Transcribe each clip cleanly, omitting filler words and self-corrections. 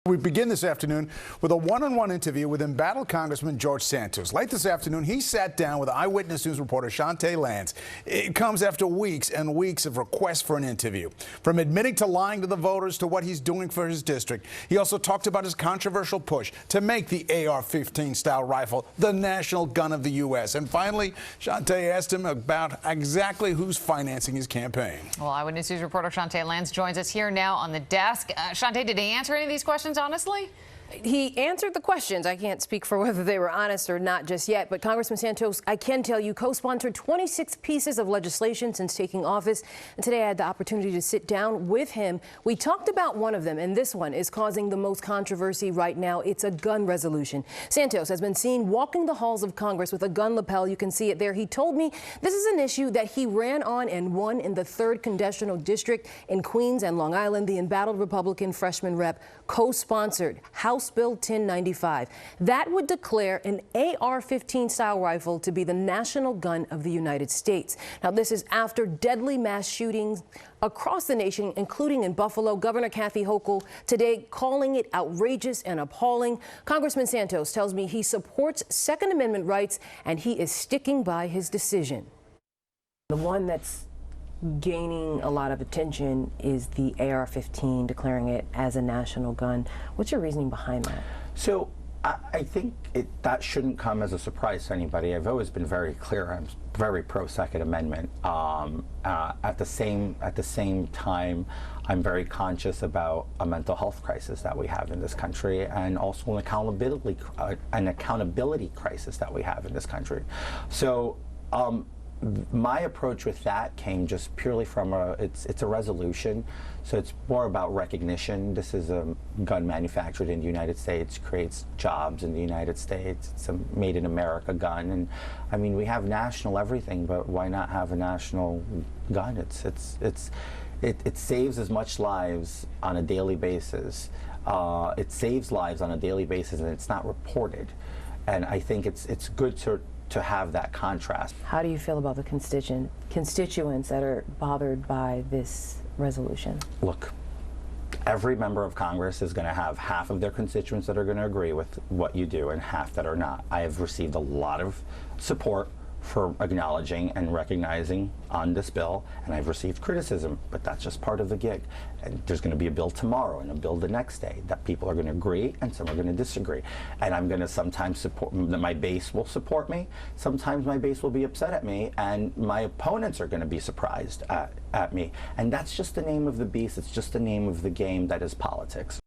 We begin this afternoon with a one-on-one interview with embattled Congressman George Santos. Late this afternoon, he sat down with Eyewitness News reporter Chantee Lans. It comes after weeks and weeks of requests for an interview. From admitting to lying to the voters to what he's doing for his district, he also talked about his controversial push to make the AR-15 style rifle the national gun of the U.S. And finally, Chantee asked him about exactly who's financing his campaign. Well, Eyewitness News reporter Chantee Lans joins us here now on the desk. Chantee, did he answer any of these questions honestly? He answered the questions. I can't speak for whether they were honest or not just yet, but Congressman Santos, I can tell you, co-sponsored 26 pieces of legislation since taking office, and today I had the opportunity to sit down with him. We talked about one of them, and this one is causing the most controversy right now. It's a gun resolution. Santos has been seen walking the halls of Congress with a gun lapel. You can see it there. He told me this is an issue that he ran on and won in the 3rd Congressional District in Queens and Long Island. The embattled Republican freshman rep co-sponsored House Bill 1095. That would declare an AR-15 style rifle to be the national gun of the United States. Now, this is after deadly mass shootings across the nation, including in Buffalo. Governor Kathy Hochul today calling it outrageous and appalling. Congressman Santos tells me he supports Second Amendment rights and he is sticking by his decision. The one that's gaining a lot of attention is the AR-15, declaring it as a national gun. What's your reasoning behind that? So I think that shouldn't come as a surprise to anybody. I've always been very clear. I'm very pro Second Amendment. At the same time, I'm very conscious about a mental health crisis that we have in this country, and also an accountability crisis that we have in this country. So. My approach with that came just purely from it's a resolution, so it's more about recognition. This is a gun manufactured in the United States, creates jobs in the United States. It's a made in America gun, and I mean we have national everything, but why not have a national gun? It saves as much lives on a daily basis. It saves lives on a daily basis, and it's not reported. And I think it's good to have that contrast. How do you feel about the constituents that are bothered by this resolution? Look, every member of Congress is going to have half of their constituents that are going to agree with what you do and half that are not. I have received a lot of support for acknowledging and recognizing on this bill, and I've received criticism, but that's just part of the gig. And there's going to be a bill tomorrow and a bill the next day that people are going to agree and some are going to disagree. And I'm going to sometimes support, my base will support me, sometimes my base will be upset at me, and my opponents are going to be surprised at me. And that's just the name of the beast, it's just the name of the game that is politics.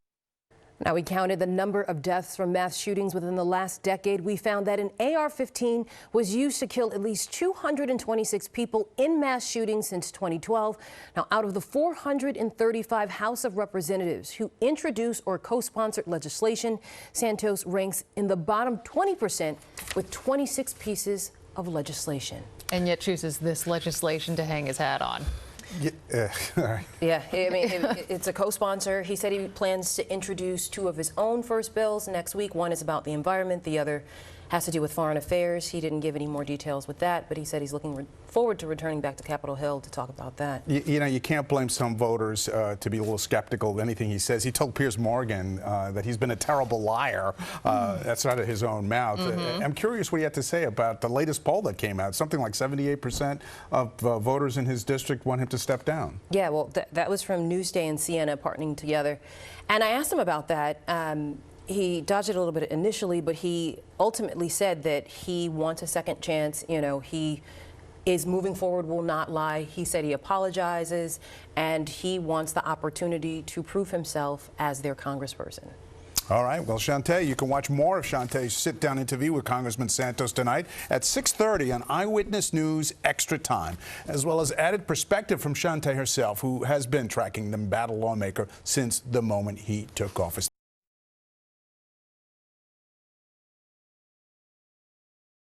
Now, we counted the number of deaths from mass shootings within the last decade. We found that an AR-15 was used to kill at least 226 people in mass shootings since 2012. Now, out of the 435 House of Representatives who introduced or co-sponsored legislation, Santos ranks in the bottom 20% with 26 pieces of legislation. And yet chooses this legislation to hang his hat on. Yeah, I mean, it's a co-sponsor. He said he plans to introduce 2 of his own first bills next week. One is about the environment. The other has to do with foreign affairs. He didn't give any more details with that, but he said he's looking forward to returning back to Capitol Hill to talk about that. You know, you can't blame some voters to be a little skeptical of anything he says. He told Piers Morgan that he's been a terrible liar. That's out of his own mouth. I'm curious what he had to say about the latest poll that came out. Something like 78% of voters in his district want him to step down. Yeah, well, that was from Newsday and CNN partnering together. And I asked him about that. He dodged it a little bit initially, but he ultimately said that he wants a second chance. You know, he is moving forward, will not lie. He said he apologizes, and he wants the opportunity to prove himself as their congressperson. All right. Well, Chantee, you can watch more of Chantee's sit-down interview with Congressman Santos tonight at 6:30 on Eyewitness News Extra Time, as well as added perspective from Chantee herself, who has been tracking the embattled lawmaker since the moment he took office.